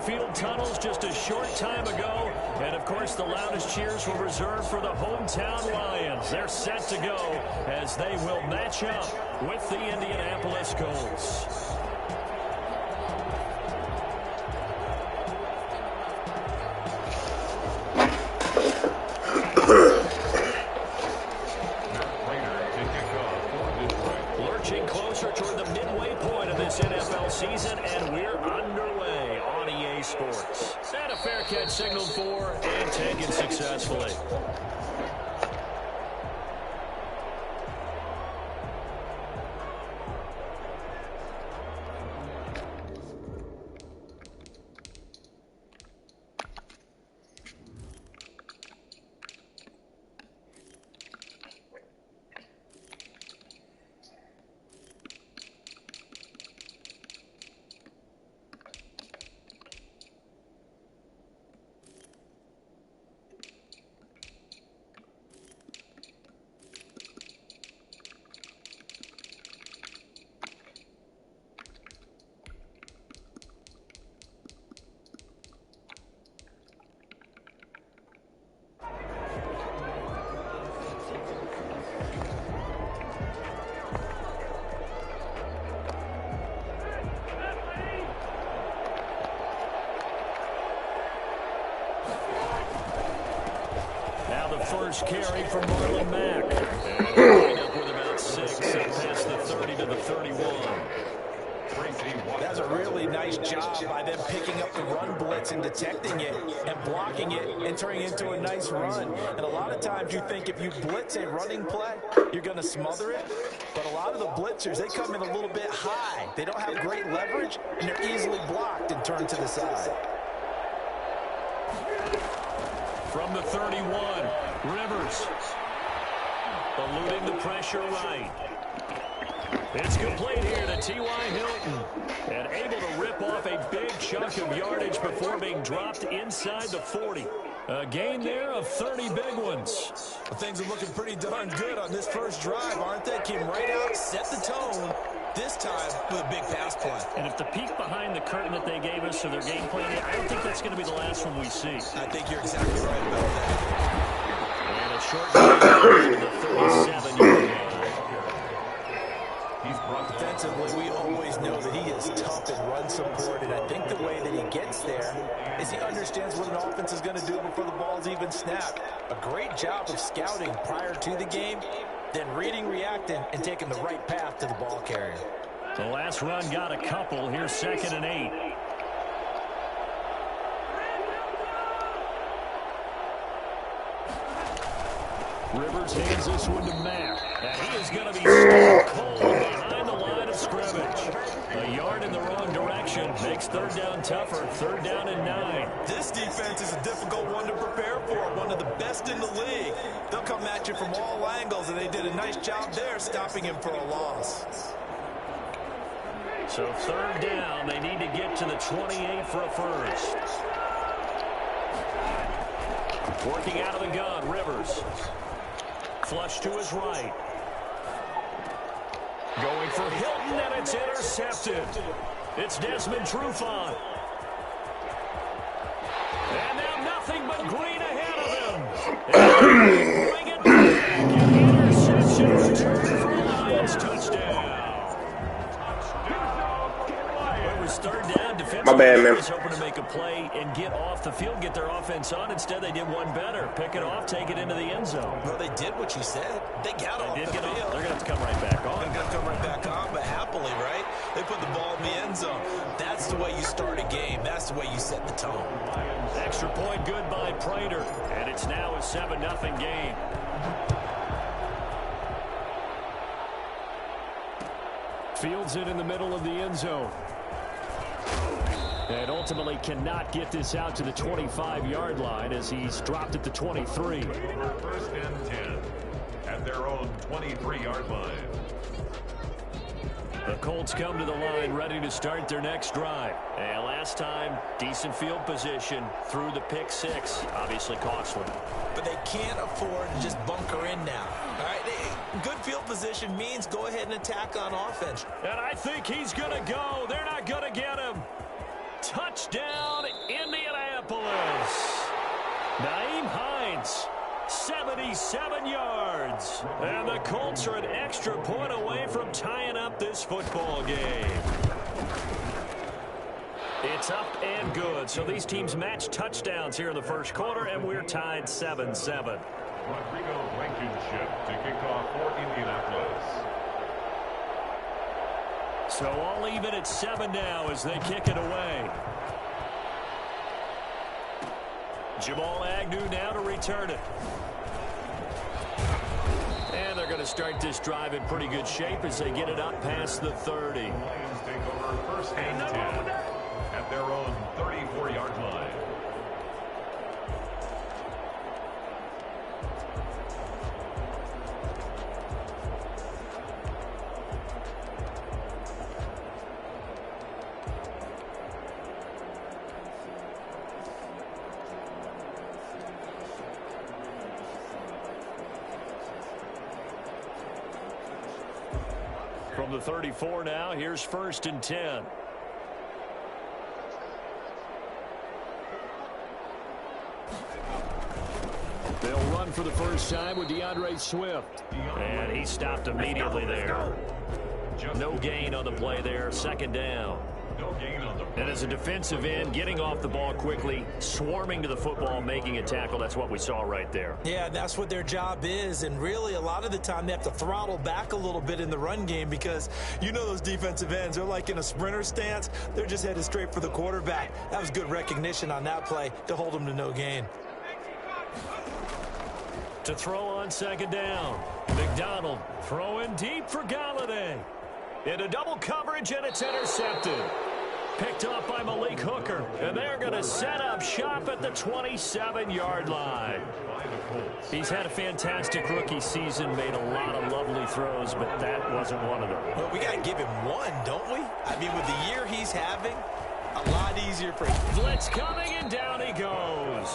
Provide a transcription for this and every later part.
field tunnels just a short time ago. And, of course, the loudest cheers were reserved for the hometown Lions. They're set to go as they will match up with the Indianapolis Colts. Lurching closer toward the midway point of this NFL season, and we're underway on EA Sports. And a fair catch signaled for and taken successfully. First carry from Marlon Mack. And he'll up with about 6 past the 30 to the 31. That's a really nice job by them picking up the run blitz and detecting it and blocking it and turning it into a nice run. And a lot of times you think if you blitz a running play, you're going to smother it. But a lot of the blitzers, they come in a little bit high. They don't have great leverage, and they're easily blocked and turned to the side. From the 31, Rivers eluding the pressure right. It's complete here to T.Y. Hilton. And able to rip off a big chunk of yardage before being dropped inside the 40. A gain there of 30 big ones. Well, things are looking pretty darn good on this first drive, aren't they? Came right out, set the tone. This time with a big pass play. And if the peek behind the curtain that they gave us of their game plan, I don't think that's going to be the last one we see. I think you're exactly right about that. And a short game to the 37-yard line. Defensively, we always know that he is tough in run support, and I think the way that he gets there is he understands what an offense is going to do before the ball's even snapped. A great job of scouting prior to the game, then reading, reacting, and taking the right path to the ball carrier. The last run got a couple. Here's 2nd and 8. Rivers hands this one to Mack. And he is going to be stuck cold behind the line of scrimmage. A yard in the wrong direction makes 3rd down tougher. 3rd down and 9. This defense is a difficult one to prepare for. One of the best in the league. They'll come at you from all angles, and they did a nice job there stopping him for a loss. So 3rd down, they need to get to the 28 for a first. Working out of the gun, Rivers. Flush to his right. Going for Hilton, and it's intercepted. It's Desmond Trufant. And now nothing but green ahead of him. And bring it back. Interception return for a Lions touchdown. It was 3rd down. Defense was hoping to make a play and get off the field, get their offense on. Instead, they did one better. Pick it off, take it into the end zone. Well, they did what you said. They got off the field. They're going to have to come right back on. They're going to come right back on, but happily, right? They put the ball in the end zone. That's the way you start a game. That's the way you set the tone. Extra point good by Prater. And it's now a 7-0 game. Fields it in the middle of the end zone. And ultimately cannot get this out to the 25-yard line as he's dropped at the 23. 1st and 10 at their own 23-yard line. The Colts come to the line ready to start their next drive. And last time, decent field position through the pick 6. Obviously costly. But they can't afford to just bunker in now. All right, good field position means go ahead and attack on offense. And I think he's going to go. They're not going to get him. Touchdown, 77 yards. And the Colts are an extra point away from tying up this football game. It's up and good. So these teams match touchdowns here in the first quarter, and we're tied 7-7. Rodrigo Blankenship to kick off for Indianapolis. So all even at 7 now as they kick it away. Jamal Agnew now to return it. And they're going to start this drive in pretty good shape as they get it up past the 30. Lions take over first and 10 at their own 34-yard line. From the 34 now, here's first and 10. They'll run for the first time with DeAndre Swift. And he stopped immediately there. No gain on the play there, second down. And as a defensive end, getting off the ball quickly, swarming to the football, making a tackle, that's what we saw right there. Yeah, that's what their job is, and really a lot of the time they have to throttle back a little bit in the run game because you know those defensive ends, they're like in a sprinter stance, they're just headed straight for the quarterback. That was good recognition on that play to hold them to no gain. To throw on second down, McDonald throwing deep for Galladay. Into double coverage, and it's intercepted. Picked off by Malik Hooker, and they're going to set up shop at the 27-yard line. He's had a fantastic rookie season, made a lot of lovely throws, but that wasn't one of them. Well, we got to give him one, don't we? I mean, with the year he's having, a lot easier for him. Blitz coming, and down he goes.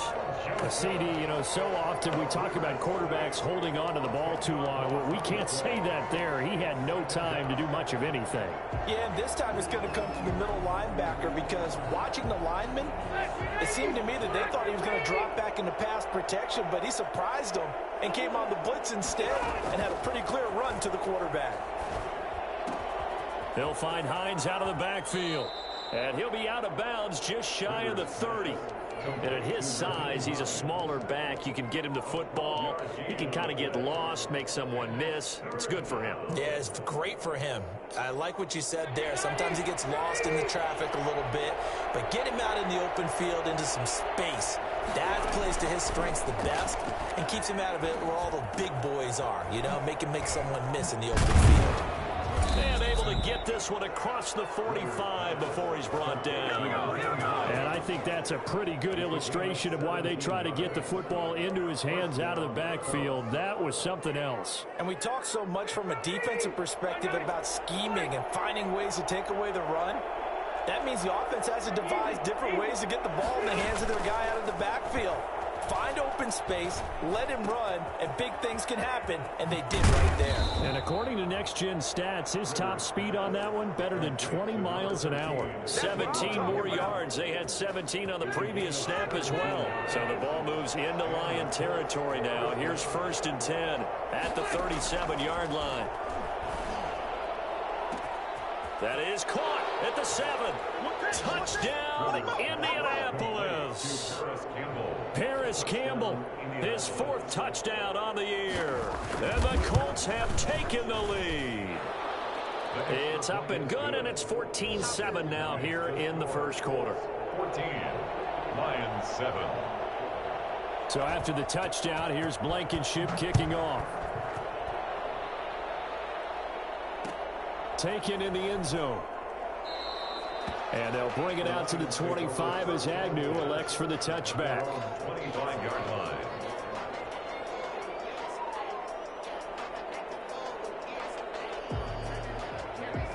CD, you know, so often we talk about quarterbacks holding on to the ball too long. Well, we can't say that there. He had no time to do much of anything. Yeah, and this time it's going to come from the middle linebacker because watching the lineman, it seemed to me that they thought he was going to drop back into pass protection, but he surprised them and came on the blitz instead and had a pretty clear run to the quarterback. They'll find Hines out of the backfield, and he'll be out of bounds just shy of the 30. And at his size, he's a smaller back. You can get him the football. He can kind of get lost, make someone miss. It's good for him. Yeah, it's great for him. I like what you said there. Sometimes he gets lost in the traffic a little bit, but get him out in the open field into some space. That plays to his strengths the best and keeps him out of it where all the big boys are. You know, make him make someone miss in the open field. And able to get this one across the 45 before he's brought down. And I think that's a pretty good illustration of why they try to get the football into his hands out of the backfield. That was something else. And we talk so much from a defensive perspective about scheming and finding ways to take away the run. That means the offense has to devise different ways to get the ball in the hands of their guy out of the backfield. Find open space, let him run, and big things can happen, and they did right there. And according to Next Gen Stats, his top speed on that one, better than 20 miles an hour. 17 more yards. They had 17 on the previous snap as well. So the ball moves into Lion territory now. Here's first and 10 at the 37-yard line. That is caught at the 7. Touchdown, Indianapolis. Paris Campbell, his 4th touchdown on the year. And the Colts have taken the lead. It's up and good, and it's 14-7 now here in the first quarter. 14, Lions 7. So after the touchdown, here's Blankenship kicking off. Taken in the end zone. And they'll bring it out to the 25 as Agnew elects for the touchback. 25-yard line.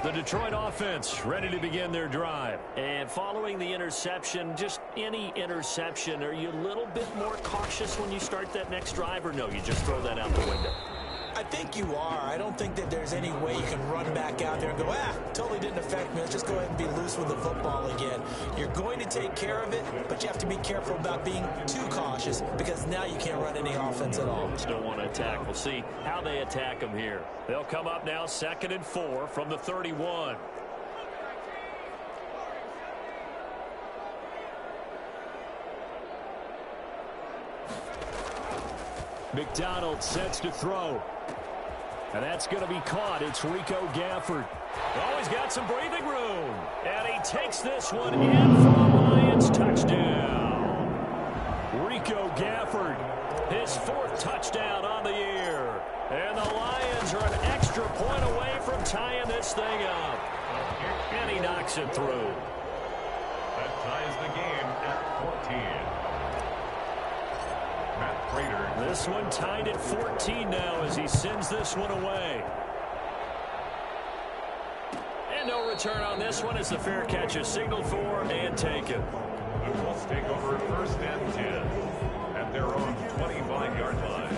The Detroit offense ready to begin their drive. And following the interception, just any interception, are you a little bit more cautious when you start that next drive, or no, you just throw that out the window? I think you are. I don't think that there's any way you can run back out there and go, totally didn't affect me. Let's just go ahead and be loose with the football again. You're going to take care of it, but you have to be careful about being too cautious because now you can't run any offense at all. Just don't want to attack. We'll see how they attack them here. They'll come up now 2nd and 4 from the 31. McDonald sets to throw. And that's going to be caught. It's Rico Gafford. Oh, he's got some breathing room. And he takes this one in for the Lions touchdown. Rico Gafford, his 4th touchdown on the year. And the Lions are an extra point away from tying this thing up. And he knocks it through. That ties the game at 14. This one tied at 14 now as he sends this one away. And no return on this one as the fair catch is signaled for and taken. The Colts take over 1st and 10 at their own 25-yard line.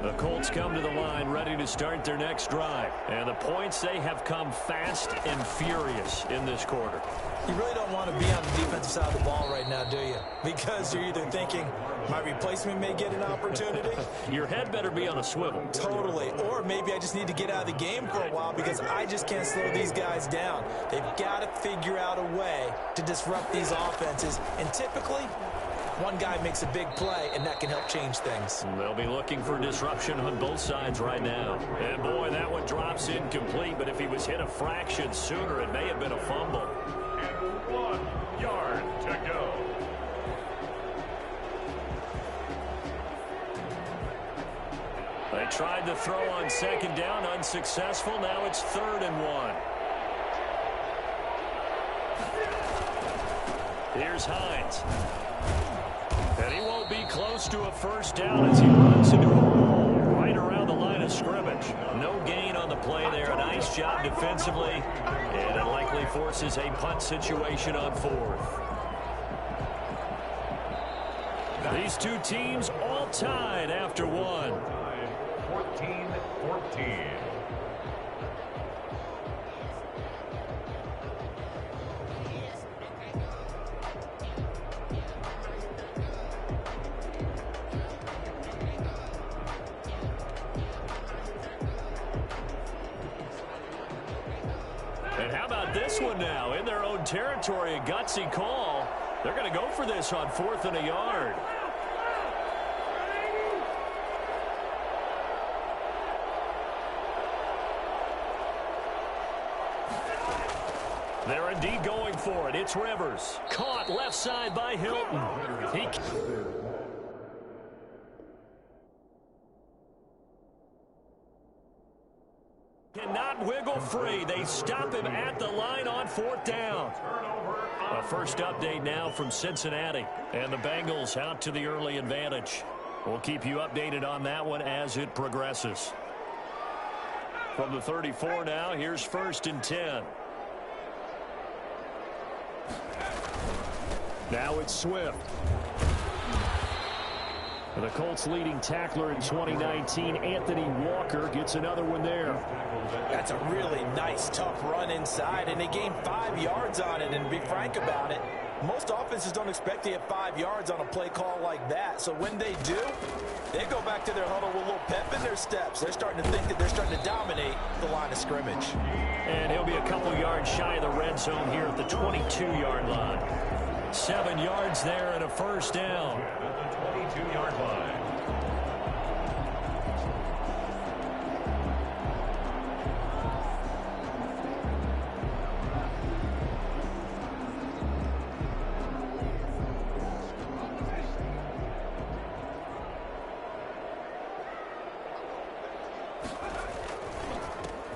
The Colts come to the line ready to start their next drive. And the points, they have come fast and furious in this quarter. You really don't want to be on the defensive side of the ball right now, do you? Because you're either thinking, my replacement may get an opportunity. Your head better be on a swivel. Totally. Or maybe I just need to get out of the game for a while because I just can't slow these guys down. They've got to figure out a way to disrupt these offenses. And typically, one guy makes a big play, and that can help change things. They'll be looking for disruption on both sides right now. And, boy, that one drops incomplete, but if he was hit a fraction sooner, it may have been a fumble. 1 yard to go. They tried to throw on 2nd down, unsuccessful. Now it's 3rd and 1. Here's Hines. And he won't be close to a 1st down as he runs into a wall right around the line of scrimmage. No gain on the play there. A nice job defensively. And it likely forces a punt situation on 4th. These two teams all tied after one. 14-14. And how about this one now? In their own territory, a gutsy call. They're going to go for this on 4th and a yard. They're indeed going for it. It's Rivers. Caught left side by Hilton. He cannot wiggle free. They stop him at the line on 4th down. A first update now from Cincinnati. And the Bengals out to the early advantage. We'll keep you updated on that one as it progresses. From the 34 now, here's 1st and 10. Now it's Swift. The Colts leading tackler in 2019, Anthony Walker, gets another one there. That's a really nice, tough run inside, and they gained 5 yards on it. And to be frank about it, most offenses don't expect to get 5 yards on a play call like that. So when they do, they go back to their huddle with a little pep in their steps. They're starting to think that they're starting to dominate the line of scrimmage. And he'll be a couple yards shy of the red zone here at the 22-yard line. 7 yards there and a 1st down. At the 22-yard line.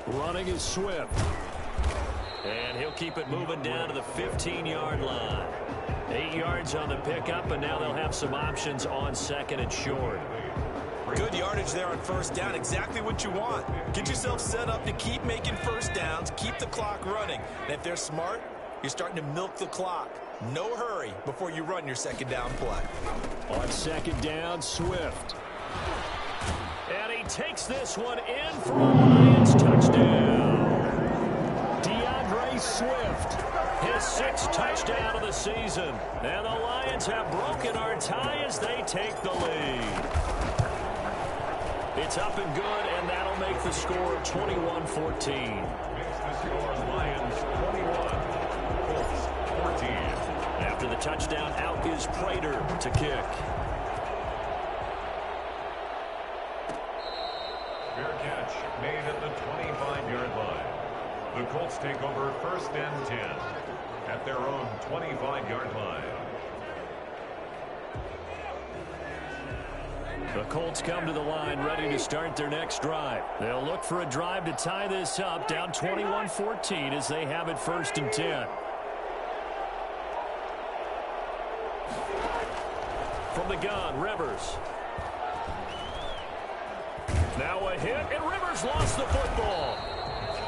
Running is Swift. And he'll keep it moving down to the 15-yard line. 8 yards on the pickup, and now they'll have some options on 2nd and short. Good yardage there on 1st down. Exactly what you want. Get yourself set up to keep making 1st downs, keep the clock running. And if they're smart, You're starting to milk the clock. No hurry before you run your second down play. On second down, Swift. And he takes this one in for a Lions touchdown. DeAndre Swift, his 6th touchdown of the season. And the Lions have broken our tie as they take the lead. It's up and good, and that'll make the score 21-14. Makes the score Lions 21, Colts 14. After the touchdown, out is Prater to kick. Fair catch made at the 25-yard line. The Colts take over 1st and 10 at their own 25-yard line. The Colts come to the line ready to start their next drive. They'll look for a drive to tie this up, down 21-14 as they have it 1st and 10. From the gun, Rivers. Now a hit, and Rivers lost the football.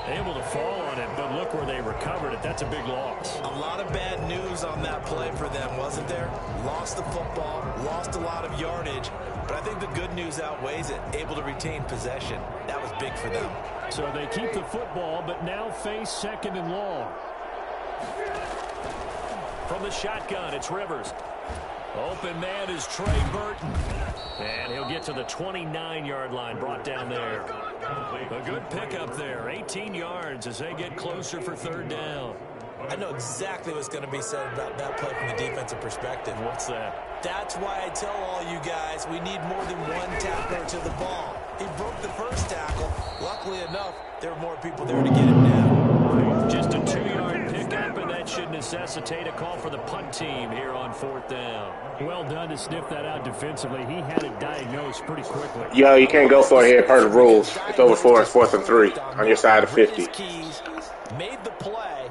Able to fall on it, but look where they recovered it. That's a big loss. A lot of bad news on that play for them, wasn't there? Lost the football, lost a lot of yardage, but I think the good news outweighs it. Able to retain possession. That was big for them. So they keep the football, but now face 2nd and long. From the shotgun, it's Rivers. Open man is Trey Burton. And he'll get to the 29-yard line, brought down there. A good pickup there, 18 yards as they get closer for 3rd down. I know exactly what's going to be said about that play from the defensive perspective. What's that? That's why I tell all you guys we need more than one tackler to the ball. He broke the first tackle. Luckily enough, there were more people there to get him down. Just a 2-yard pickup, and that should necessitate a call for the punt team here on 4th down. Well done to sniff that out defensively. He had it diagnosed pretty quickly. Yo, you can't go for it here per the rules. It's over 4. It's 4th and 3 on your side of 50. Keys made the play,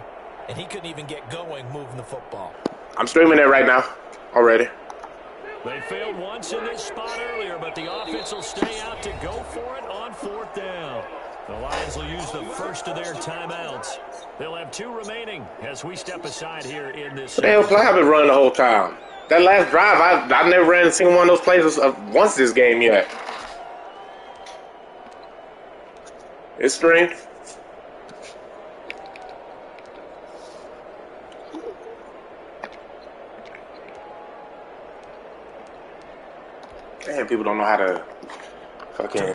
and he couldn't even get going moving the football. I'm streaming it right now already. They failed once in this spot earlier, but the offense will stay out to go for it on 4th down. The Lions will use the first of their timeouts. They'll have 2 remaining as we step aside here in this. What the hell play I've been running the whole time? That last drive, I've never ran a single one of those plays once this game yet. It's streamed. Damn, people don't know how to fucking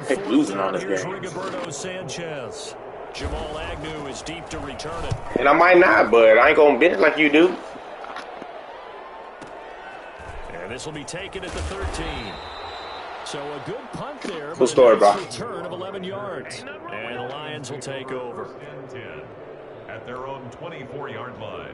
pick losing on this game. Sanchez. Jamal Agnew is deep to return it. And I might not, but I ain't gonna bend it like you do. And this will be taken at the 13. So a good punt there, Cool story, bro. Return of 11 yards. And the Lions will take over. 10 at their own 24-yard line.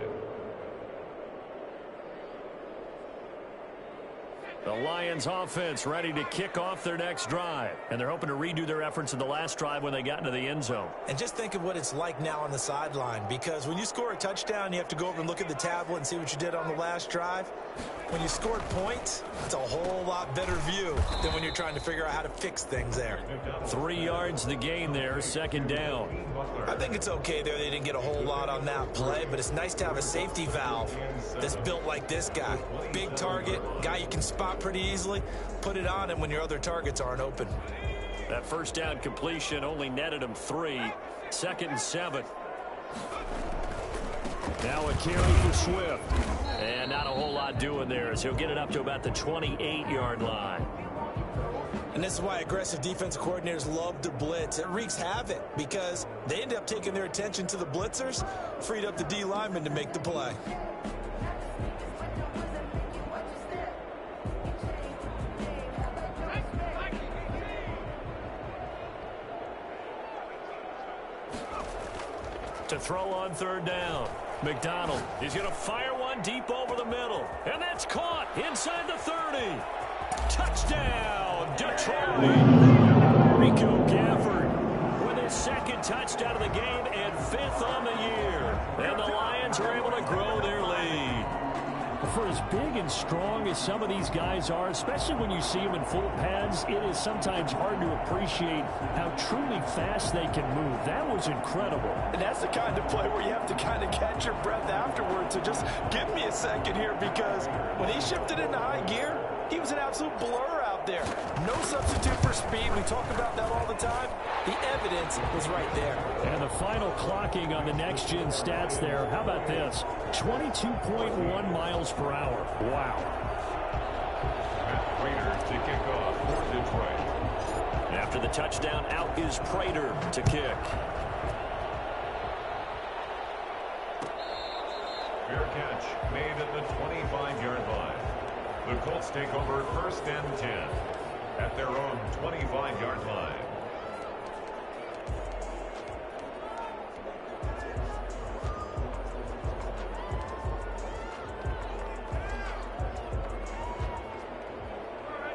The Lions offense ready to kick off their next drive. And they're hoping to redo their efforts in the last drive when they got into the end zone. And just think of what it's like now on the sideline, because when you score a touchdown, you have to go over and look at the tablet and see what you did on the last drive. When you scored points, it's a whole lot better view than when you're trying to figure out how to fix things there. 3 yards the gain there, 2nd down. I think it's okay there. They didn't get a whole lot on that play, but it's nice to have a safety valve that's built like this guy. Big target, guy you can spot pretty easily. Put it on him when your other targets aren't open. That 1st down completion only netted him 3. 2nd and 7. Now a carry for Swift. And not a whole lot doing there as he'll get it up to about the 28-yard line. And this is why aggressive defensive coordinators love to blitz. It wreaks havoc because they end up taking their attention to the blitzers, freed up the D lineman to make the play. To throw on 3rd down. McDonald, he's going to fire one deep over the middle. And that's caught inside the 30. Touchdown, Detroit. Rico Gafford with his 2nd touchdown of the game and 5th on the year. And the Lions are able to grow their lead. For as big and strong as some of these guys are, especially when you see them in full pads, it is sometimes hard to appreciate how truly fast they can move. That was incredible. And that's the kind of play where you have to kind of catch your breath afterwards. So just give me a second here, because when he shifted into high gear, he was an absolute blur out there. No substitute for speed. We talk about that all the time. The evidence was right there. And the final clocking on the next-gen stats there, how about this? 22.1 miles per hour. Wow. Matt Prater to kick off for Detroit. After the touchdown, out is Prater to kick. Fair catch made at the 25-yard line. The Colts take over 1st and 10 at their own 25-yard line.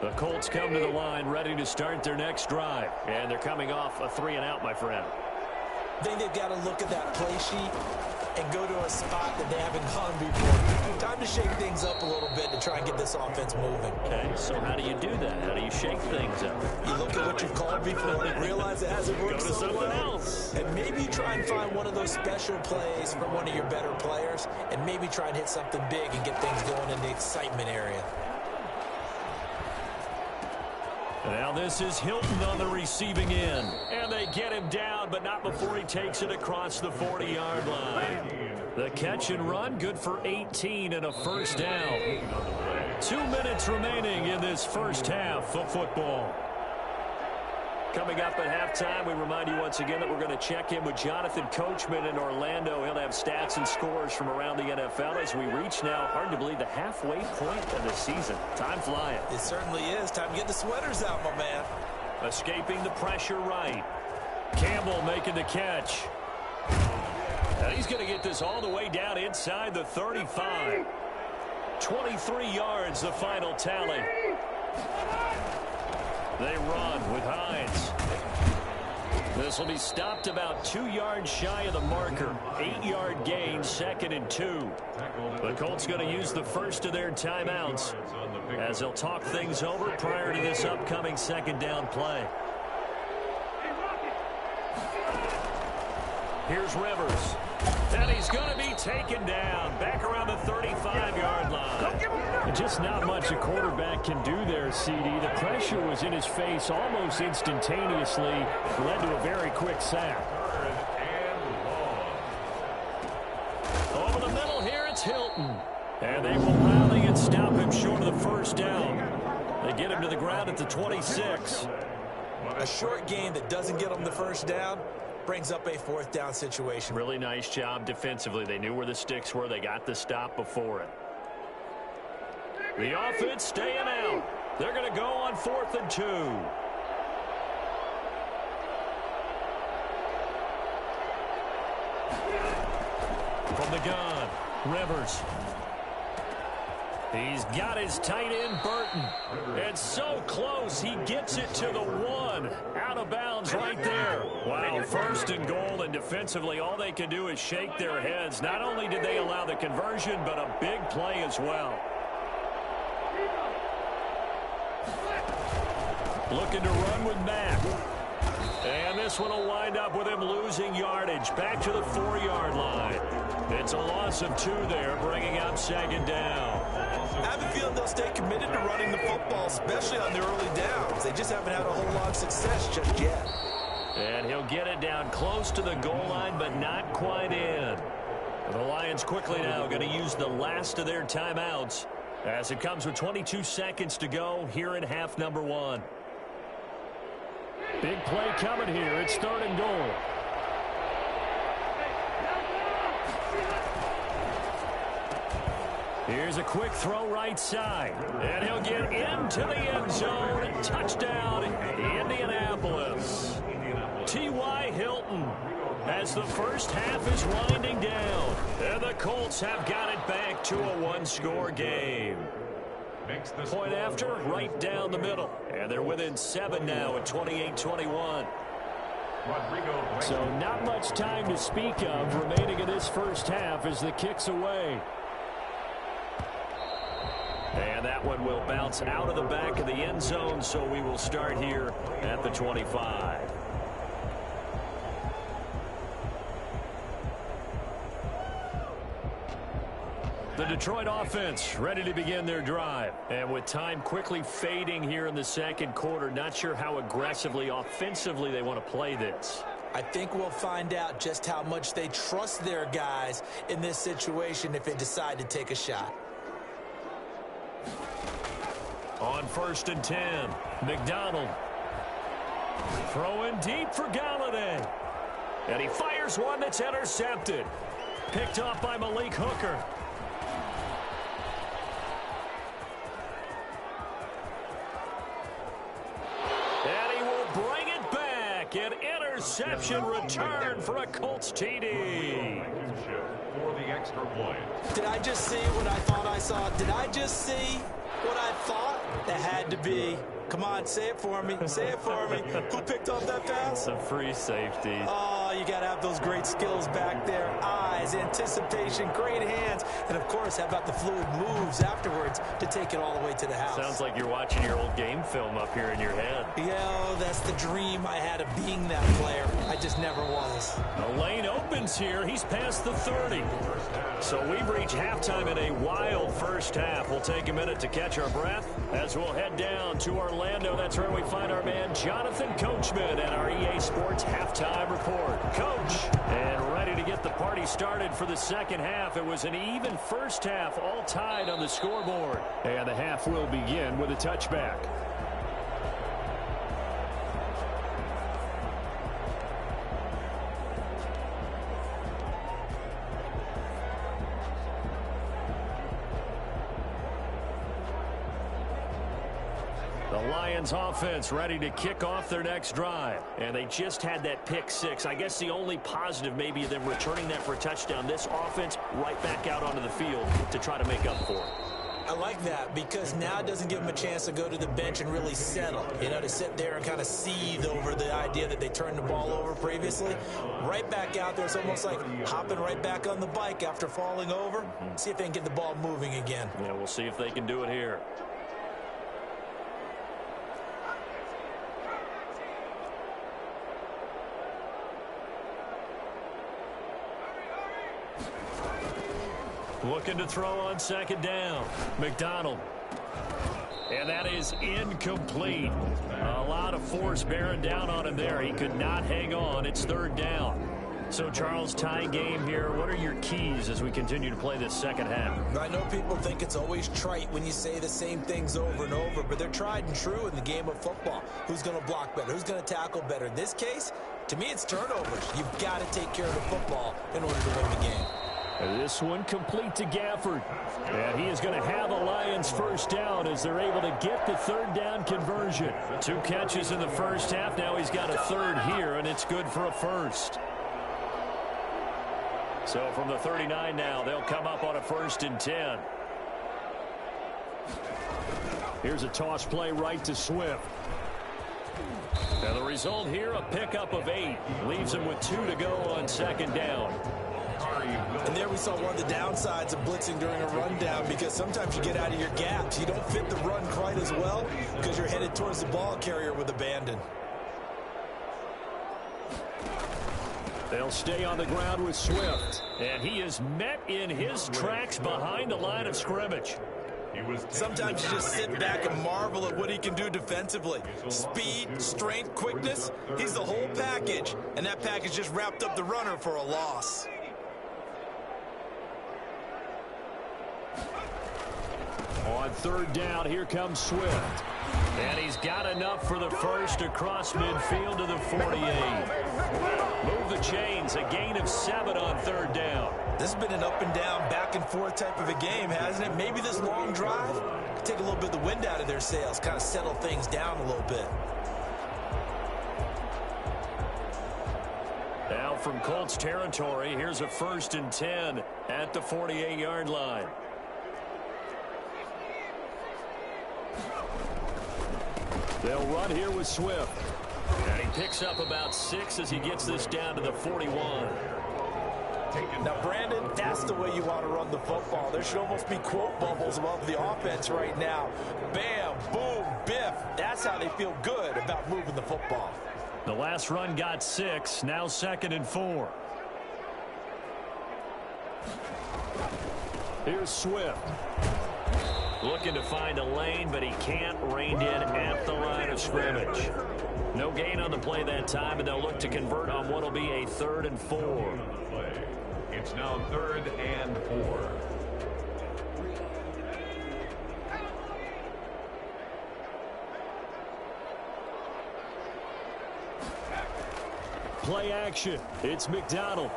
The Colts come to the line ready to start their next drive. And they're coming off a 3-and-out, my friend. I think they've got to look at that play sheet and go to a spot that they haven't gone before. Time to shake things up a little bit to try and get this offense moving. Okay, so how do you do that? How do you shake things up? You look at what you've called before and realize it hasn't worked Go to so something well. else. And maybe you try and find one of those special plays from one of your better players, and maybe try and hit something big and get things going in the excitement area. Now this is Hilton on the receiving end. And they get him down, but not before he takes it across the 40-yard line. The catch and run, good for 18 and a first down. 2 minutes remaining in this first half of football. Coming up at halftime, we remind you once again that we're going to check in with Jonathan Coachman in Orlando. He'll have stats and scores from around the NFL as we reach now, hard to believe, the halfway point of the season. Time flying. It certainly is. Time to get the sweaters out, my man. Escaping the pressure right. Campbell making the catch. And he's going to get this all the way down inside the 35. 23 yards, the final tally. They run with Hines. This will be stopped about 2 yards shy of the marker. 8-yard gain, 2nd and 2. The Colts going to use the first of their timeouts as they'll talk things over prior to this upcoming second down play. Here's Rivers. And he's going to be taken down back around the 35-yard line. Just not much a quarterback can do there, CD. The pressure was in his face almost instantaneously. Led to a very quick sack. Over the middle here, it's Hilton. And they will rally and stop him short of the first down. They get him to the ground at the 26. A short gain that doesn't get them the first down brings up a 4th down situation. Really nice job defensively. They knew where the sticks were. They got the stop before it. The offense staying out. They're going to go on 4th and 2. From the gun, Rivers. He's got his tight end, Burton. It's so close, he gets it to the 1. Out of bounds right there. Wow, 1st and goal, and defensively, all they can do is shake their heads. Not only did they allow the conversion, but a big play as well. Looking to run with Matt. And this one will wind up with him losing yardage. Back to the 4-yard line. It's a loss of 2 there, bringing up 2nd down. I have a feeling they'll stay committed to running the football, especially on the early downs. They just haven't had a whole lot of success just yet. And he'll get it down close to the goal line, but not quite in. The Lions quickly now going to use the last of their timeouts as it comes with 22 seconds to go here in half number 1. Big play coming here. It's 3rd and goal. Here's a quick throw right side. And he'll get into the end zone. Touchdown, Indianapolis. T.Y. Hilton as the first half is winding down. And the Colts have got it back to a 1-score game. Point after, right down the middle. And they're within 7 now at 28-21. So not much time to speak of remaining in this first half as the kick's away. And that one will bounce out of the back of the end zone, so we will start here at the 25. The Detroit offense ready to begin their drive. And with time quickly fading here in the second quarter, not sure how aggressively, offensively they want to play this. I think we'll find out just how much they trust their guys in this situation if they decide to take a shot. On 1st and 10, McDonald. Throwing deep for Galladay. And he fires one that's intercepted. Picked off by Malik Hooker. An interception return for a Colts TD. For the extra point. Did I just see what I thought I saw? Did I just see what I thought? That had to be. Come on, say it for me. Say it for me. Who picked up that pass? A free safety. Oh, you got to have those great skills back there. Eyes, anticipation, great hands. And, of course, how about the fluid moves afterwards to take it all the way to the house? Sounds like you're watching your old game film up here in your head. Yeah, that's the dream I had of being that player. I just never was. The lane opens here. He's past the 30. So we've reached halftime in a wild first half. We'll take a minute to catch our breath as we'll head down to Orlando. That's where we find our man Jonathan Coachman and our EA Sports halftime report. Coach, and ready to get the party started for the second half. It was an even first half, all tied on the scoreboard. And the half will begin with a touchback. Lions offense ready to kick off their next drive. And they just had that pick six. I guess the only positive maybe them returning that for a touchdown. This offense right back out onto the field to try to make up for it. I like that because now it doesn't give them a chance to go to the bench and really settle. You know, to sit there and kind of seethe over the idea that they turned the ball over previously. Right back out there. It's almost like hopping right back on the bike after falling over. See if they can get the ball moving again. Yeah, we'll see if they can do it here. Looking to throw on second down. McDonald. And that is incomplete. A lot of force bearing down on him there. He could not hang on. It's third down. So, Charles, tie game here. What are your keys as we continue to play this second half? I know people think it's always trite when you say the same things over and over, but they're tried and true in the game of football. Who's going to block better? Who's going to tackle better? In this case, to me, it's turnovers. You've got to take care of the football in order to win the game. This one complete to Gafford. And he is going to have a Lions first down as they're able to get the third down conversion. 2 catches in the first half. Now he's got a third here, and it's good for a first. So from the 39 now, they'll come up on a 1st and 10. Here's a toss play right to Swift. And the result here, a pickup of 8. Leaves him with 2 to go on second down. And there we saw one of the downsides of blitzing during a rundown, because sometimes you get out of your gaps. You don't fit the run quite as well because you're headed towards the ball carrier with abandon. They'll stay on the ground with Swift. And he is met in his tracks behind the line of scrimmage. Sometimes you just sit back and marvel at what he can do defensively. Speed, strength, quickness, he's the whole package. And that package just wrapped up the runner for a loss. On third down, here comes Swift. And he's got enough for the first across midfield to the 48. Move the chains, a gain of 7 on third down. This has been an up and down, back and forth type of a game, hasn't it? Maybe this long drive could take a little bit of the wind out of their sails, kind of settle things down a little bit. Now from Colts territory, here's a 1st and 10 at the 48-yard line. They'll run here with Swift. And he picks up about 6 as he gets this down to the 41. Now, Brandon, that's the way you want to run the football. There should almost be quote bubbles above the offense right now. Bam, boom, biff. That's how they feel good about moving the football. The last run got 6, now 2nd and 4. Here's Swift. Looking to find a lane, but he can't. Reined in at the line of scrimmage. No gain on the play that time, and they'll look to convert on what will be a 3rd and 4. It's now 3rd and 4. Play action. It's McDonald.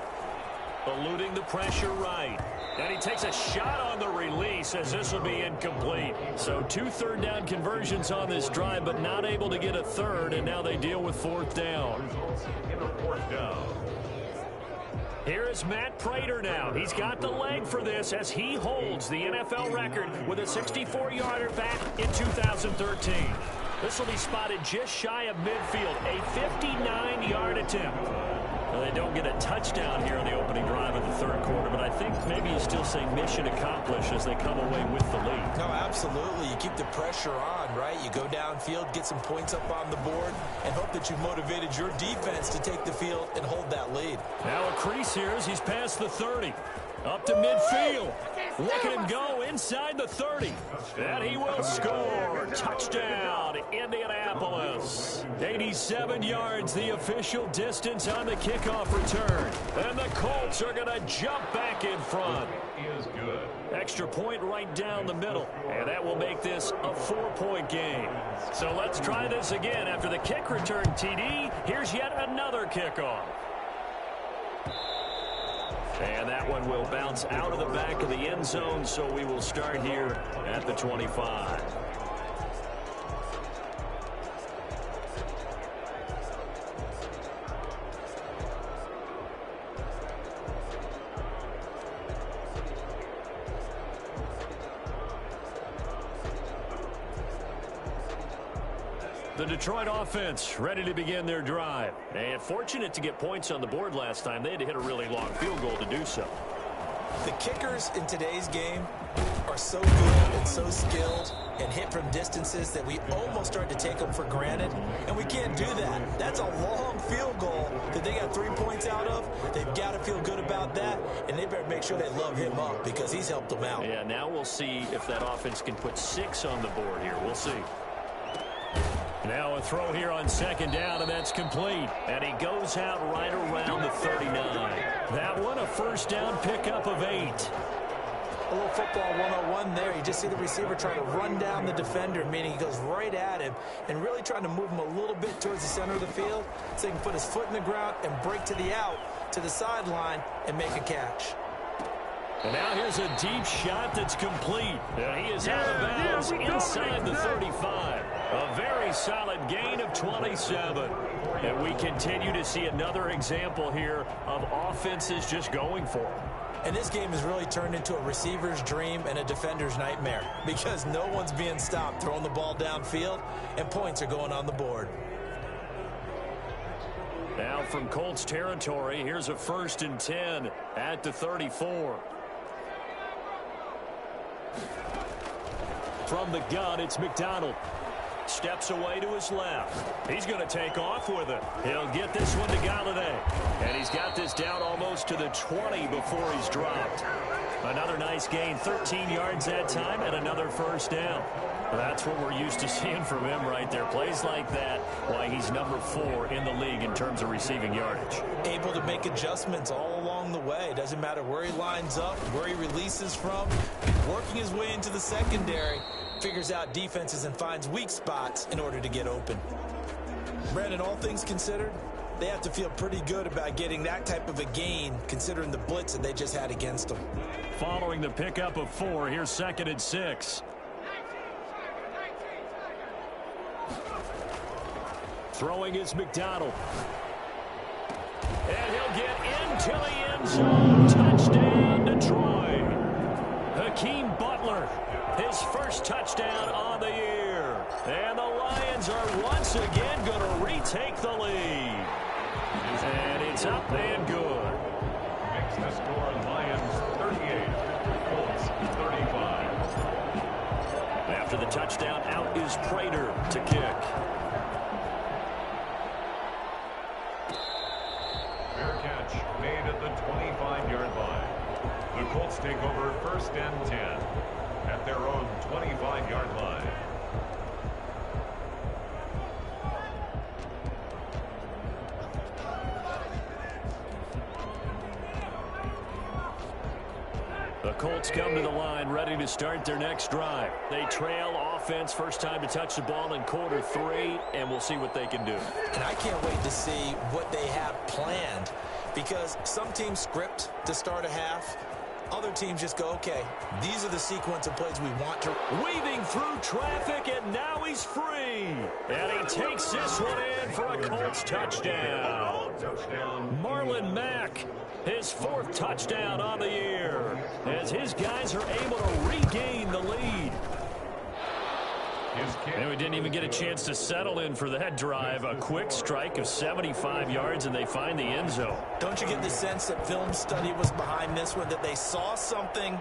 Eluding the pressure right. And he takes a shot on the release as this will be incomplete. So 2 third down conversions on this drive, but not able to get a third, and now they deal with 4th down. Here is Matt Prater now. He's got the leg for this as he holds the NFL record with a 64-yarder back in 2013. This will be spotted just shy of midfield, a 59-yard attempt. Well, they don't get a touchdown here on the opening drive of the 3rd quarter, but I think maybe you still say mission accomplished as they come away with the lead. No, absolutely. You keep the pressure on, right? You go downfield, get some points up on the board, and hope that you've motivated your defense to take the field and hold that lead. Now a crease here as he's past the 30. Up to midfield. Look at him go inside the 30. And he will score. Touchdown, Indianapolis. 87 yards, the official distance on the kickoff return. And the Colts are going to jump back in front. Is good. Extra point right down the middle. And that will make this a 4-point game. So let's try this again. After the kick return, TD, here's yet another kickoff. And that one will bounce out of the back of the end zone, so we will start here at the 25. The Detroit offense ready to begin their drive. And fortunate to get points on the board last time. They had to hit a really long field goal to do so. The kickers in today's game are so good and so skilled and hit from distances that we almost start to take them for granted, and we can't do that. That's a long field goal that they got 3 points out of. They've got to feel good about that, and they better make sure they love him up because he's helped them out. Yeah, now we'll see if that offense can put 6 on the board here. We'll see. Now a throw here on 2nd down, and that's complete. And he goes out right around the 39. That one a 1st down pickup of 8. A little football 101 there. You just see the receiver trying to run down the defender, meaning he goes right at him and really trying to move him a little bit towards the center of the field so he can put his foot in the ground and break to the out, to the sideline, and make a catch. And now here's a deep shot that's complete. And he is out of bounds inside the 35. A very solid gain of 27. And we continue to see another example here of offenses just going for it. And this game has really turned into a receiver's dream and a defender's nightmare because no one's being stopped throwing the ball downfield, and points are going on the board. Now from Colts territory, here's a 1st and 10 at the 34. From the gun, it's McDonald. Steps away to his left. He's going to take off with it. He'll get this one to Galladay. And he's got this down almost to the 20 before he's dropped. Another nice gain, 13 yards that time, and another 1st down. That's what we're used to seeing from him right there. Plays like that, why he's number 4 in the league in terms of receiving yardage. Able to make adjustments all along the way. Doesn't matter where he lines up, where he releases from. Working his way into the secondary. Figures out defenses and finds weak spots in order to get open. Brandon, all things considered, they have to feel pretty good about getting that type of a gain considering the blitz that they just had against them. Following the pickup of 4, here's 2nd and 6. Throwing is McDonald. And he'll get into the end zone. Touchdown, Detroit. Hakeem Butler, his 1st touchdown on the year. And the Lions are once again going to retake the lead. And it's up and good. The score, Lions 38, Colts 35. After the touchdown, out is Prater to kick. Fair catch made at the 25-yard line. The Colts take over 1st and 10 at their own 25-yard line. The Colts come to the line ready to start their next drive. They trail offense, first time to touch the ball in quarter 3, and we'll see what they can do. And I can't wait to see what they have planned, because some teams script to start a half. Other teams just go, okay, these are the sequence of plays we want to. Weaving through traffic, and now he's free. And he takes this one in for a Colts touchdown. Marlon Mack, his 4th touchdown on the year, as his guys are able to regain the lead. And we didn't even get a chance to settle in for that drive. A quick strike of 75 yards, and they find the end zone. Don't you get the sense that film study was behind this one, that they saw something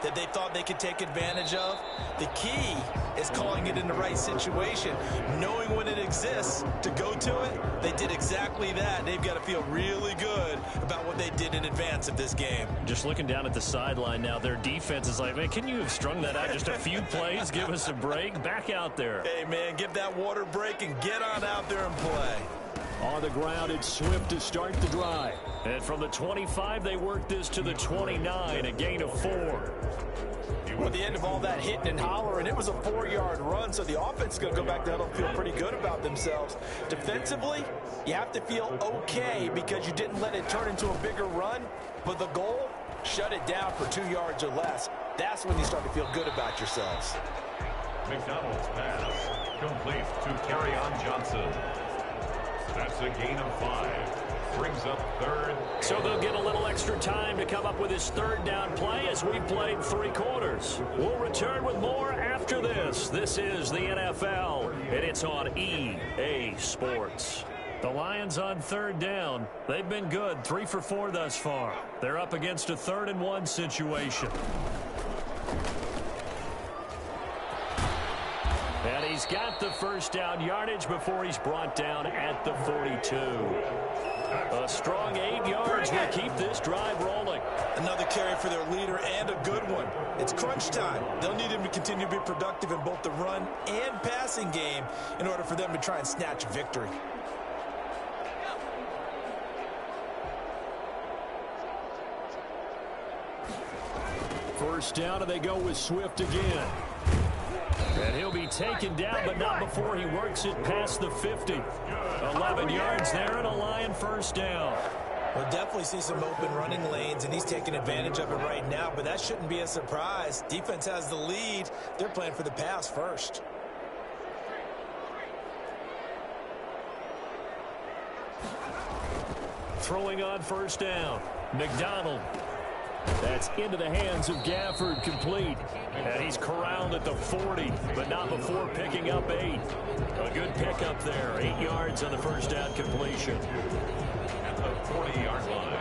that they thought they could take advantage of? The key is calling it in the right situation, knowing when it exists to go to it. They did exactly that. They've got to feel really good about what they did in advance of this game. Just looking down at the sideline now, their defense is like, man, can you have strung that out just a few plays? Give us a break. Back out there. Hey, man, give that water break and get on out there and play. On the ground, it's Swift to start the drive. And from the 25, they work this to the 29, a gain of 4. At the end of all that hitting and hollering, it was a 4-yard run, so the offense is going to go back down and feel pretty good about themselves. Defensively, you have to feel okay because you didn't let it turn into a bigger run, but the goal, shut it down for 2 yards or less. That's when you start to feel good about yourselves. McDonald's pass complete to Kerryon Johnson. That's a gain of 5. Brings up 3rd. So they'll get a little extra time to come up with his 3rd down play as we played 3 quarters. We'll return with more after this. This is the NFL, and it's on EA Sports. The Lions on 3rd down. They've been good, 3 for 4 thus far. They're up against a 3rd and 1 situation. And he's got the first down yardage before he's brought down at the 42. A strong 8 yards will keep this drive rolling. Another carry for their leader and a good one. It's crunch time. They'll need him to continue to be productive in both the run and passing game in order for them to try and snatch victory. First down, and they go with Swift again. And he'll be taken down, but not before he works it past the 50. 11 yards there and a Lion first down. We'll definitely see some open running lanes, and he's taking advantage of it right now, but that shouldn't be a surprise. Defense has the lead. They're playing for the pass first. Throwing on first down, McDonald. That's into the hands of Gafford, complete. And he's corralled at the 40, but not before picking up 8. A good pickup there, 8 yards on the first down completion. At the 40-yard line.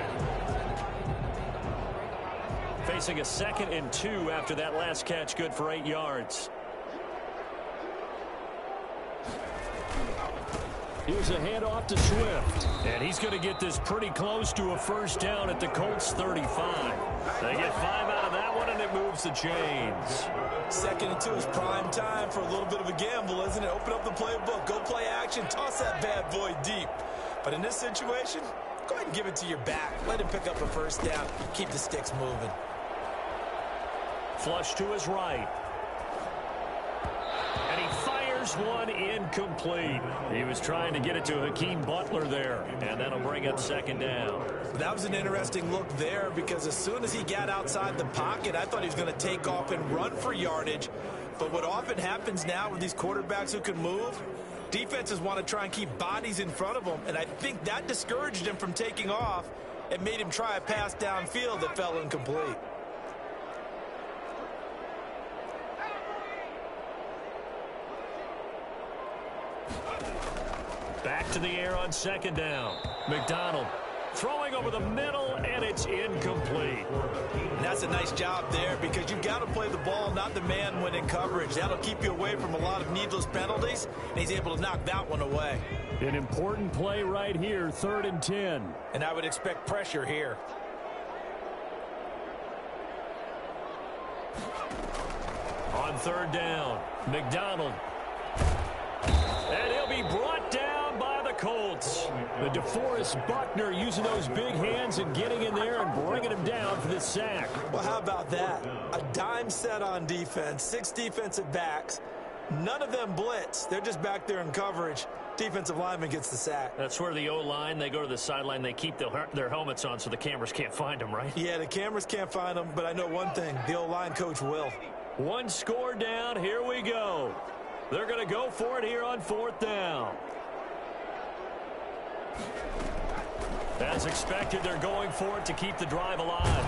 Facing a 2nd and 2 after that last catch, good for 8 yards. Here's a handoff to Swift. And he's going to get this pretty close to a first down at the Colts 35. They get 5 out of that one, and it moves the chains. 2nd and 2 is prime time for a little bit of a gamble, isn't it? Open up the playbook, go play action, toss that bad boy deep. But in this situation, go ahead and give it to your back. Let him pick up a first down. Keep the sticks moving. Flush to his right. And he fires one incomplete. He was trying to get it to Hakeem Butler there, and that'll bring up 2nd down. That was an interesting look there because as soon as he got outside the pocket, I thought he was going to take off and run for yardage. But what often happens now with these quarterbacks who can move, defenses want to try and keep bodies in front of them, and I think that discouraged him from taking off and made him try a pass downfield that fell incomplete. Back to the air on 2nd down. McDonald throwing over the middle, and it's incomplete. That's a nice job there because you've got to play the ball, not the man when in coverage. That'll keep you away from a lot of needless penalties, and he's able to knock that one away. An important play right here, 3rd and 10. And I would expect pressure here. On 3rd down, McDonald. And he'll be brought down by the Colts. The DeForest Buckner using those big hands and getting in there and bringing him down for the sack. Well, how about that? A dime set on defense, 6 defensive backs. None of them blitz. They're just back there in coverage. Defensive lineman gets the sack. That's where the O-line, they go to the sideline, they keep their helmets on so the cameras can't find them, right? Yeah, the cameras can't find them, but I know one thing. The O-line coach will. 1 score down. Here we go. They're going to go for it here on 4th down. As expected, they're going for it to keep the drive alive.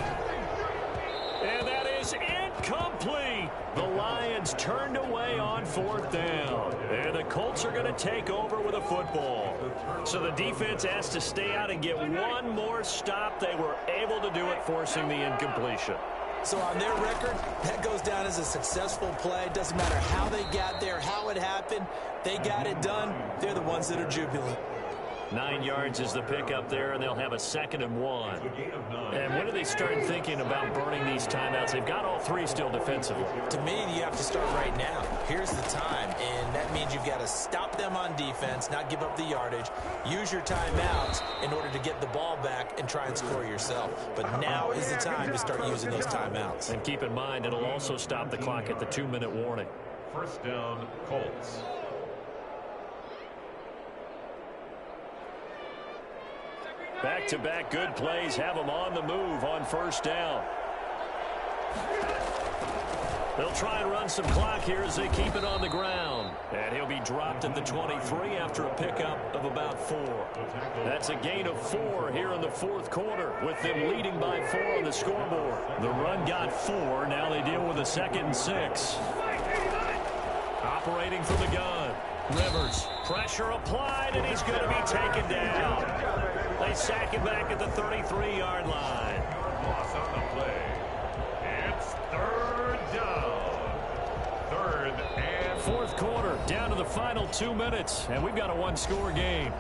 And that is incomplete. The Lions turned away on 4th down. And the Colts are going to take over with a football. So the defense has to stay out and get one more stop. They were able to do it, forcing the incompletion. So on their record, that goes down as a successful play. Doesn't matter how they got there, how it happened. They got it done. They're the ones that are jubilant. 9 yards is the pickup there, and they'll have a 2nd and 1. And when do they start thinking about burning these timeouts? They've got all 3 still defensively. To me, you have to start right now. Here's the time, and that means you've got to stop them on defense, not give up the yardage. Use your timeouts in order to get the ball back and try and score yourself. But now is the time to start using those timeouts. And keep in mind, it'll also stop the clock at the 2-minute warning. 1st down, Colts. Back-to-back good plays have them on the move on 1st down. They'll try and run some clock here as they keep it on the ground. And he'll be dropped at the 23 after a pickup of about 4. That's a gain of 4 here in the 4th quarter, with them leading by 4 on the scoreboard. The run got 4. Now they deal with a 2nd and 6. Operating from the gun. Rivers, pressure applied, and he's going to be taken down. They sack him back at the 33-yard line. Loss on the play. It's 3rd down. 3rd and 4th quarter, down to the final 2 minutes, and we've got a 1-score game.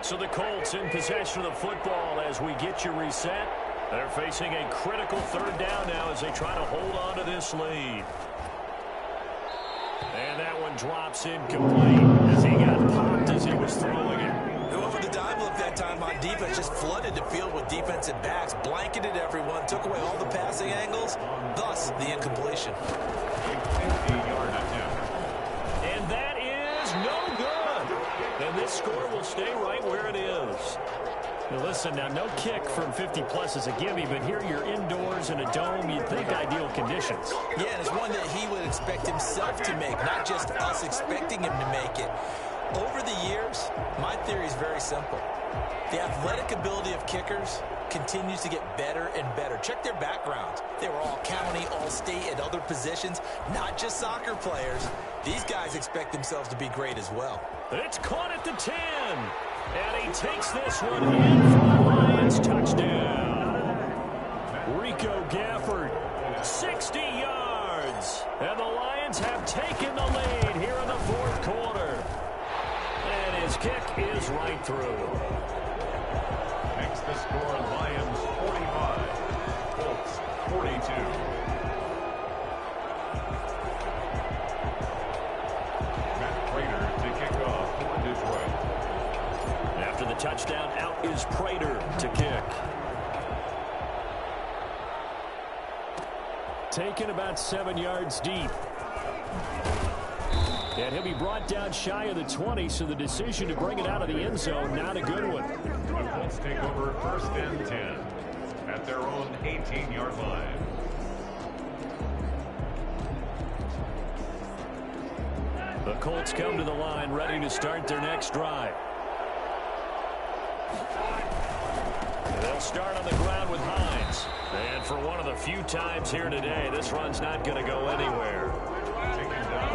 So the Colts in possession of the football as we get you reset. They're facing a critical 3rd down now as they try to hold on to this lead. And that one drops incomplete as he got popped as he was throwing it. Whoever the dime look that time on defense just flooded the field with defensive backs, blanketed everyone, took away all the passing angles, thus the incompletion. 50-yard attempt. And that is no good. And this score will stay right where it is. Now listen, now no kick from 50-plus is a gimme, but here you're indoors in a dome. You'd think ideal conditions. Yeah, and it's one that he would expect himself to make, not just us expecting him to make it. Over the years, my theory is very simple. The athletic ability of kickers continues to get better and better. Check their backgrounds. They were all county, all state, at other positions, not just soccer players. These guys expect themselves to be great as well. It's caught at the 10. And he takes this one in for the Lions touchdown. Rico Gafford, 60 yards. And the Lions have taken the lead here in the 4th quarter. And his kick is right through. Makes the score Lions 45, Colts 42. Matt Prater to kick off for Detroit. After the touchdown, out is Prater to kick. Taken about 7 yards deep. And he'll be brought down shy of the 20, so the decision to bring it out of the end zone, not a good one. The Colts take over 1st and 10 at their own 18-yard line. The Colts come to the line ready to start their next drive. They'll start on the ground with Hines. And for one of the few times here today, this run's not going to go anywhere.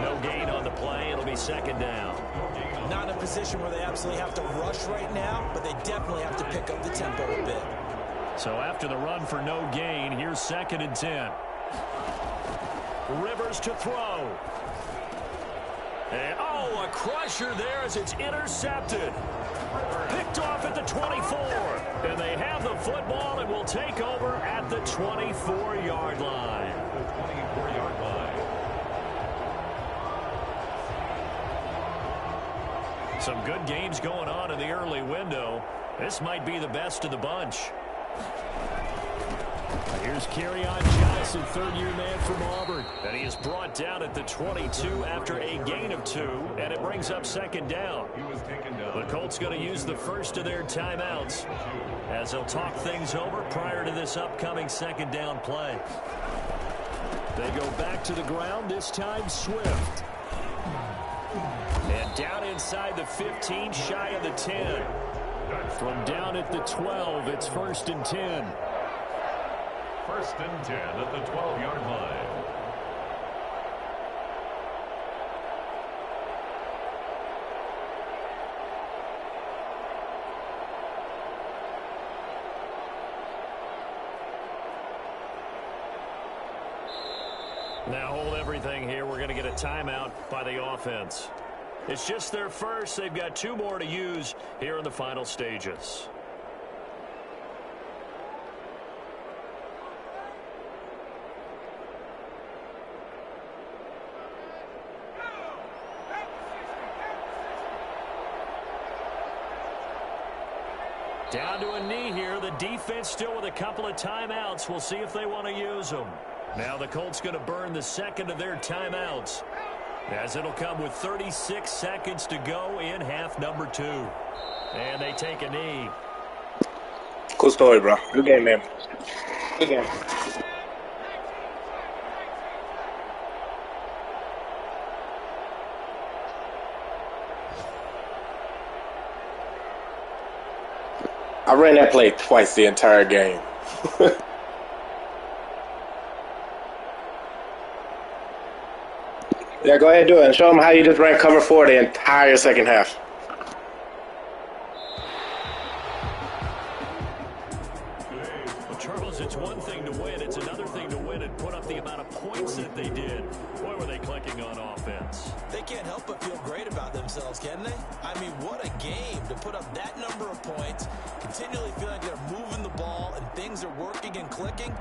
No gain the play. It'll be second down. Not in a position where they absolutely have to rush right now, but they definitely have to pick up the tempo a bit. So after the run for no gain, here's 2nd and 10. Rivers to throw. And, oh, a crusher there as it's intercepted. Picked off at the 24. And they have the football and will take over at the 24-yard line. The 24-yard line. Some good games going on in the early window. This might be the best of the bunch. Here's Kerryon Johnson, third-year man from Auburn. And he is brought down at the 22 after a gain of 2, and it brings up second down. He was taken down. The Colts going to use the first of their timeouts as they'll talk things over prior to this upcoming second down play. They go back to the ground, this time Swift. And down inside the 15, shy of the 10. From down at the 12, it's 1st and 10. 1st and 10 at the 12-yard line. Now hold everything here. We're going to get a timeout by the offense. It's just their first. They've got 2 more to use here in the final stages. Down to a knee here. The defense still with a couple of timeouts. We'll see if they want to use them. Now the Colts going to burn the second of their timeouts, as it'll come with 36 seconds to go in half number 2. And they take a knee. Cool story, bro. Good game, man. Good game. I ran that play twice the entire game. Yeah, go ahead and do it and show them how you just ran cover 4 the entire second half. Well, Charles, it's one thing to win. It's another thing to win and put up the amount of points that they did. Boy, were they clicking on offense. They can't help but feel great about themselves, can they? I mean, what a game to put up that number of points, continually feel like they're moving the ball and things are working and clicking.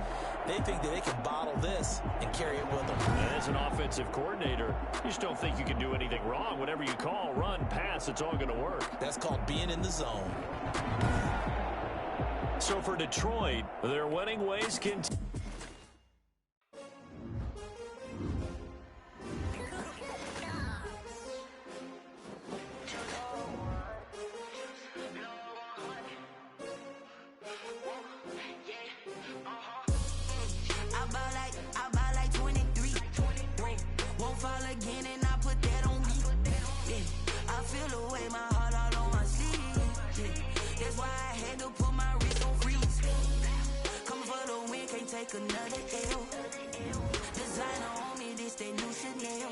They think that they can bottle this and carry it with them. And as an offensive coordinator, you just don't think you can do anything wrong. Whatever you call, run, pass, it's all going to work. That's called being in the zone. So for Detroit, their winning ways continue. Another L. Designer on me, this that new Chanel.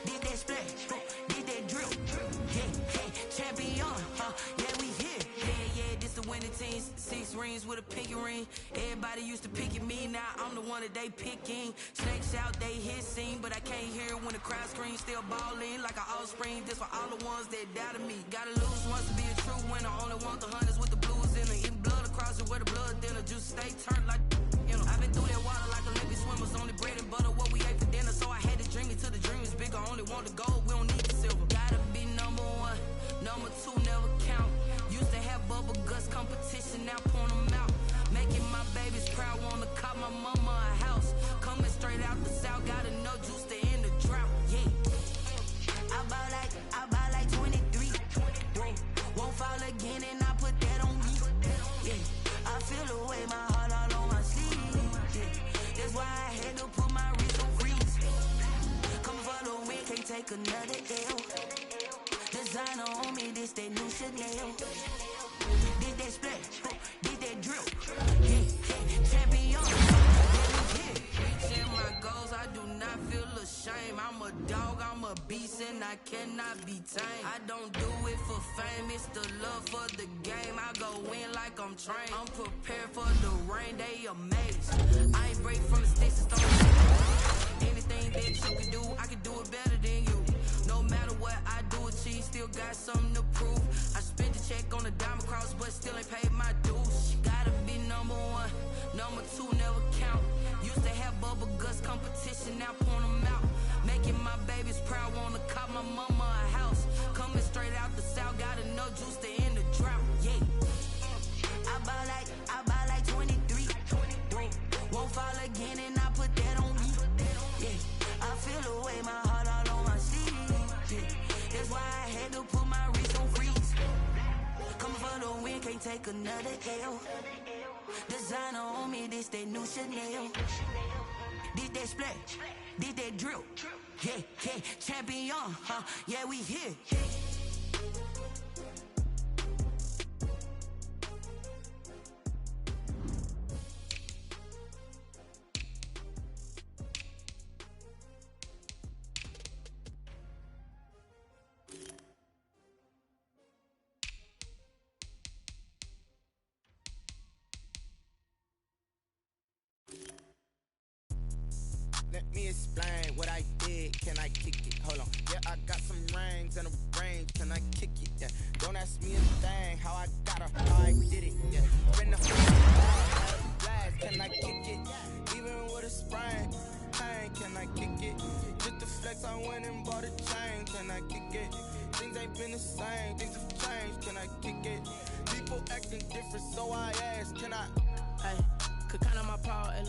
Did that splash, did that drip. Yeah, champion, yeah, we here. Yeah, this the winning team. 6 rings with a pinky ring. Everybody used to pick at me, now I'm the one that they picking. Snakes out, they hissing, but I can't hear when the crowd screams. Still balling like an offspring. This for all the ones that doubted me. Gotta lose once to be a true winner. Only want the hunters with the blues in it. Eating blood across it where the blood thinner. Just stay turned like. I've been through that water like Olympic swimmers. Only bread and butter, what we ate for dinner. So I had to dream it till the dream is bigger. Only want the gold, we don't need the silver. Gotta be number 1, number 2 never count. Used to have bubble guts competition, now point them out. Making my babies proud, wanna cop my mama a house. Coming straight out the south, got enough juice to end the drought. Yeah, I buy like 23. Won't fall again and I put that on me. Yeah, I feel the way my heart all on my sleeve. That's why I had to put my wrist on freeze. Coming for the win, can't take another L. Designer on me, this that new Chanel. Did that splash, did that drip. Yeah, champion. Yeah, reaching my goals, I do not feel shame. I'm a dog, I'm a beast, and I cannot be tamed. I don't do it for fame, it's the love for the game. I go in like I'm trained. I'm prepared for the rain, they amazed. I ain't break from the sticks, it's anything that you can do, I can do it better than you. No matter what I do, achieve, still got something to prove. I spent the check on the diamond cross, but still ain't paid my dues. Gotta be number one, number two never count. Used to have bubble guts competition, now point them out. Making my babies proud, wanna cop my mama a house. Coming straight out the south, got enough juice to end the drought. Yeah, I buy like 23. Won't fall again, and I put that on me. Yeah, I feel the way, my heart all on my sleeve. Yeah, that's why I had to put my wrist on freeze. Coming for the win, can't take another L. Designer on me, this that new Chanel. Did that splash, did that drill. Yeah, champion, huh? Yeah, we here. Let me explain what I did. Can I kick it? Hold on. Yeah, I got some rings and a range. Can I kick it? Yeah. Don't ask me a thing. How I got her, how I did it. Yeah. Been the blast. Can I kick it? Even with a sprain. Pain. Can I kick it? Just the flex. I went and bought a chain. Can I kick it? Things ain't been the same. Things have changed. Can I kick it? People acting different, so I ask. Can I? Hey, could count on my power.